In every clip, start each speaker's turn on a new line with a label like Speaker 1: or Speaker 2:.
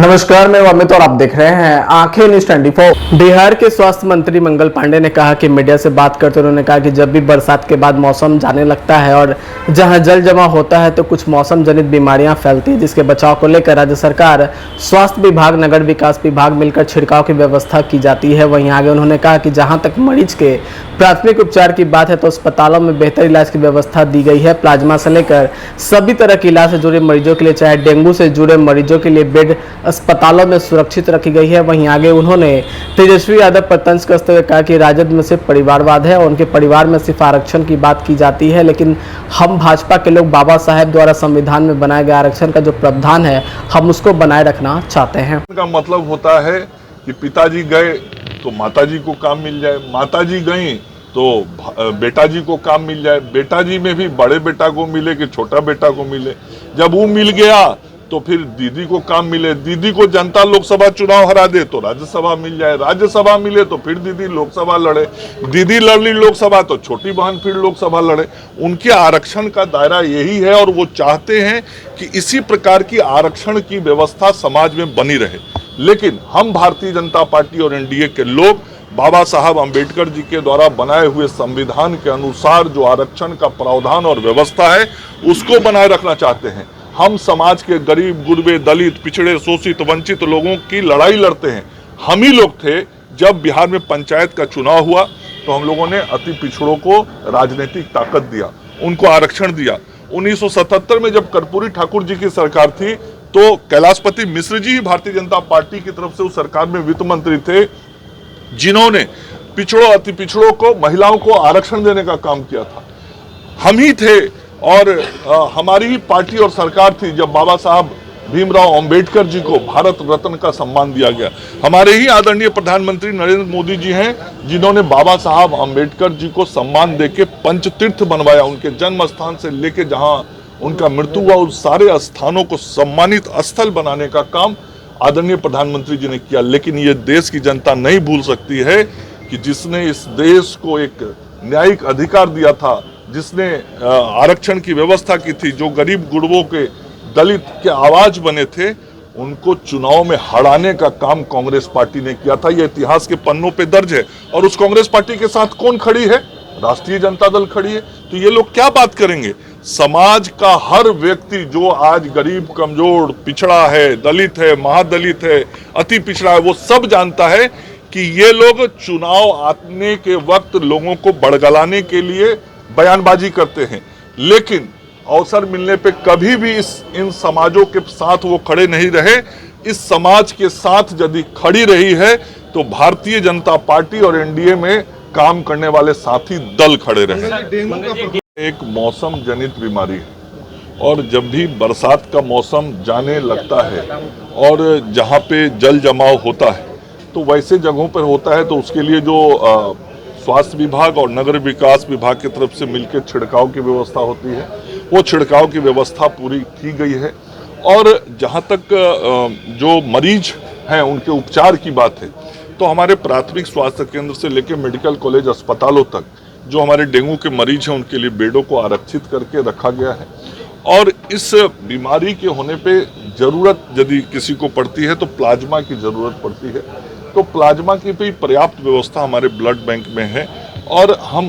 Speaker 1: नमस्कार, मैं अमित और आप देख रहे हैं आंखें न्यूज 24। बिहार के स्वास्थ्य मंत्री मंगल पांडे ने कहा कि मीडिया से बात करते हुए उन्होंने कहा कि जब भी बरसात के बाद मौसम जाने लगता है और जहां जल जमा होता है तो कुछ मौसम जनित बीमारियां फैलती हैं, जिसके बचाव को लेकर राज्य सरकार, स्वास्थ्य विभाग, नगर विकास विभाग मिलकर छिड़काव की व्यवस्था की जाती है। वहीं आगे उन्होंने कहा कि जहाँ तक मरीज के प्राथमिक उपचार की बात है तो अस्पतालों में बेहतर इलाज की व्यवस्था दी गई है। प्लाज्मा से लेकर सभी तरह के इलाज से जुड़े मरीजों के लिए, चाहे डेंगू से जुड़े मरीजों के लिए बेड अस्पतालों में सुरक्षित रखी गई है। वहीं आगे उन्होंने तेजस्वी यादव पर तंज कसते हुए कहा कि राजद में सिर्फ परिवारवाद है और उनके परिवार में सिर्फ आरक्षण की बात की जाती है, लेकिन हम भाजपा के लोग बाबा साहेब द्वारा संविधान में बनाए गए आरक्षण का जो प्रावधान है हम उसको बनाए रखना चाहते हैं।
Speaker 2: का मतलब होता है कि पिताजी गए तो माताजी को काम मिल जाए, माताजी गई तो बेटा जी को काम मिल जाए, बेटा जी में भी बड़े बेटा को मिले कि छोटा बेटा को मिले। जब वो मिल गया तो फिर दीदी को काम मिले, दीदी को जनता लोकसभा चुनाव हरा दे तो राज्यसभा मिल जाए, राज्यसभा मिले तो फिर दीदी लोकसभा लड़े, दीदी लड़ ली लोकसभा तो छोटी बहन फिर लोकसभा लड़े। उनके आरक्षण का दायरा यही है और वो चाहते हैं कि इसी प्रकार की आरक्षण की व्यवस्था समाज में बनी रहे। लेकिन हम भारतीय जनता पार्टी और एनडीए के लोग बाबा साहब अंबेडकर जी के द्वारा बनाए हुए संविधान के अनुसार जो आरक्षण का प्रावधान और व्यवस्था है उसको बनाए रखना चाहते हैं। हम समाज के गरीब, गुरबे, दलित, पिछड़े, शोषित, वंचित लोगों की लड़ाई लड़ते हैं। हम ही लोग थे जब बिहार में पंचायत का चुनाव हुआ तो हम लोगों ने अति पिछड़ों को राजनीतिक ताकत दिया, उनको आरक्षण दिया। 1977 में जब कर्पूरी ठाकुर जी की सरकार थी तो कैलाशपति मिश्र जी ही भारतीय जनता पार्टी की तरफ से उस सरकार में वित्त मंत्री थे, जिन्होंने पिछड़ों, अति पिछड़ों को, महिलाओं को आरक्षण देने का काम किया था। हम ही थे और हमारी ही पार्टी और सरकार थी जब बाबा साहब भीमराव अंबेडकर जी को भारत रत्न का सम्मान दिया गया। हमारे ही आदरणीय प्रधानमंत्री नरेंद्र मोदी जी हैं जिन्होंने बाबा साहब अंबेडकर जी को सम्मान देके पंचतीर्थ बनवाया। उनके जन्म स्थान से लेके जहां उनका मृत्यु हुआ उस सारे स्थानों को सम्मानित स्थल बनाने का काम आदरणीय प्रधानमंत्री जी ने किया। लेकिन ये देश की जनता नहीं भूल सकती है कि जिसने इस देश को एक न्यायिक अधिकार दिया था, जिसने आरक्षण की व्यवस्था की थी, जो गरीब गुरबों के, दलित के आवाज बने थे, उनको चुनाव में हराने का काम कांग्रेस पार्टी ने किया था। यह इतिहास के पन्नों पे दर्ज है। और उस कांग्रेस पार्टी के साथ कौन खड़ी है? राष्ट्रीय जनता दल खड़ी है। तो ये लोग क्या बात करेंगे? समाज का हर व्यक्ति जो आज गरीब, कमजोर, पिछड़ा है, दलित है, महादलित है, अति पिछड़ा है, वो सब जानता है कि ये लोग चुनाव आने के वक्त लोगों को बड़गलाने के लिए बयानबाजी करते हैं, लेकिन अवसर मिलने पे कभी भी इन समाजों के साथ वो खड़े नहीं रहे। इस समाज के साथ यदि खड़ी रही है तो भारतीय जनता पार्टी और एनडीए में काम करने वाले साथी दल खड़े रहे। एक मौसम जनित बीमारी है और जब भी बरसात का मौसम जाने लगता है और जहाँ पे जल जमाव होता है तो वैसे जगहों पर होता है तो उसके लिए जो स्वास्थ्य विभाग और नगर विकास विभाग की तरफ से मिलकर छिड़काव की व्यवस्था होती है, वो छिड़काव की व्यवस्था पूरी की गई है। और जहाँ तक जो मरीज हैं उनके उपचार की बात है तो हमारे प्राथमिक स्वास्थ्य केंद्र से लेकर मेडिकल कॉलेज अस्पतालों तक जो हमारे डेंगू के मरीज हैं उनके लिए बेडों को आरक्षित करके रखा गया है। और इस बीमारी के होने पे जरूरत यदि किसी को पड़ती है तो प्लाज्मा की जरूरत पड़ती है, तो प्लाज्मा की भी पर्याप्त व्यवस्था हमारे ब्लड बैंक में है और हम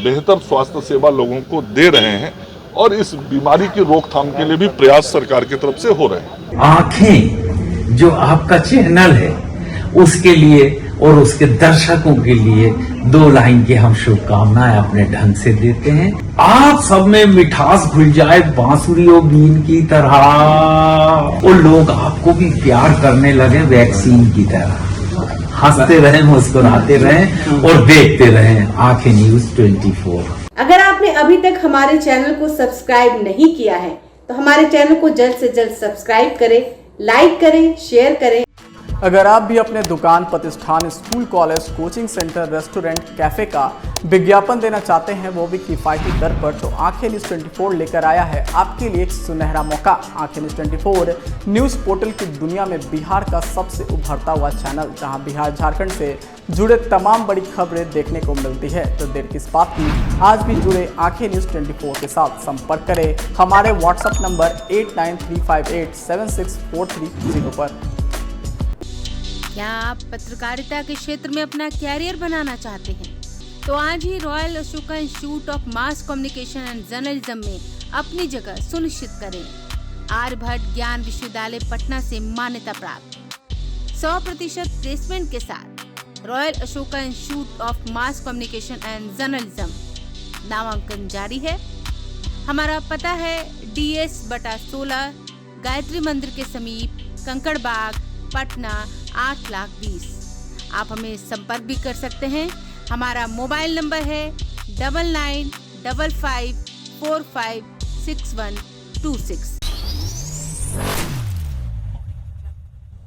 Speaker 2: बेहतर स्वास्थ्य सेवा लोगों को दे रहे हैं और इस बीमारी की रोकथाम के लिए भी प्रयास सरकार की तरफ से हो रहे हैं।
Speaker 3: आंखें जो आपका चैनल है उसके लिए और उसके दर्शकों के लिए 2 लाइन की हम शुभकामनाएं अपने ढंग से देते हैं। आप सब में मिठास घुल जाए बांसुरी और बीन की तरह और लोग आपको भी प्यार करने लगे वैक्सीन की तरह। हंसते रहें, मुस्कुराते रहें और देखते रहें आंखें न्यूज 24।
Speaker 4: अगर आपने अभी तक हमारे चैनल को सब्सक्राइब नहीं किया है तो हमारे चैनल को जल्द से जल्द सब्सक्राइब करें, लाइक करें, शेयर करें।
Speaker 1: अगर आप भी अपने दुकान, प्रतिष्ठान, school, college, coaching centre, restaurant, cafe का विज्ञापन देना चाहते हैं, वो भी किफायती दर पर, तो आंखें न्यूज 24 लेकर आया है आपके लिए एक सुनहरा मौका। आंखें न्यूज 24 न्यूज पोर्टल की दुनिया में बिहार का सबसे उभरता हुआ चैनल, जहां बिहार, झारखंड से जुड़े तमाम बड़ी खबरें देखने को मिलती है। तो देर किस बात की, आज भी जुड़े आंखें न्यूज 24 के साथ। संपर्क करें हमारे व्हाट्सएप नंबर 8935876430 पर।
Speaker 5: क्या आप पत्रकारिता के क्षेत्र में अपना कैरियर बनाना चाहते हैं? तो आज ही royal Ashoka institute of mass communication and journalism में अपनी जगह सुनिश्चित करें। आर्यभट्ट ज्ञान विश्वविद्यालय पटना से मान्यता प्राप्त 100% प्लेसमेंट के साथ royal Ashoka institute of mass communication and journalism नामांकन जारी है। हमारा पता है DS/16 गायत्री मंदिर के समीप कंकड़बाग पटना 8,20,000। आप हमें संपर्क भी कर सकते हैं। हमारा मोबाइल नंबर है 9955456126।